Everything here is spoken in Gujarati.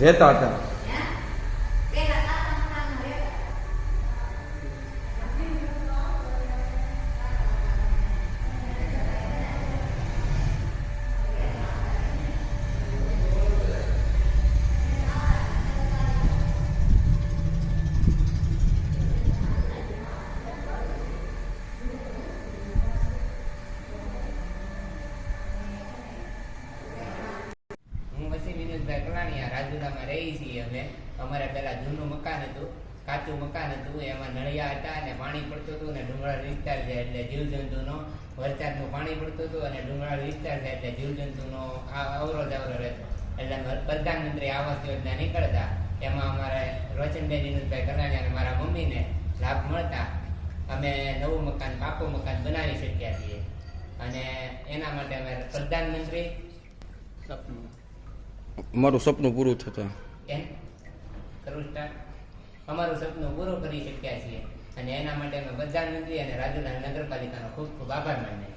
રહેતા હતા. રાજુલામાં રહી છીએ અમે. અમારે પેલા જૂનું મકાન હતું, કાચું મકાન હતું, એમાં નળિયા હતા અને પાણી પડતું હતું, અને ડુંગરાળ વિસ્તાર છે એટલે જીવજંતુનો વરસાદનું પાણી પડતું હતું, અને ડુંગરાળ વિસ્તાર છે એટલે જીવજંતુનો અવરોધ રહેતો. એટલે પ્રધાનમંત્રી આવાસ યોજના નીકળતા એમાં અમારે રોશનબેન વિનોદભાઈ કલાણી અને મારા મમ્મીને લાભ મળતા અમે નવું મકાન, પાકું મકાન બનાવી શક્યા છીએ. અને એના માટે અમે પ્રધાનમંત્રી મારું સપનું પૂરું થતા અમારું સપનું પૂરું કરી શક્યા છીએ. અને એના માટે અમે પ્રધાનમંત્રી અને રાજુલા નગરપાલિકાનો ખૂબ ખૂબ આભાર માનીએ.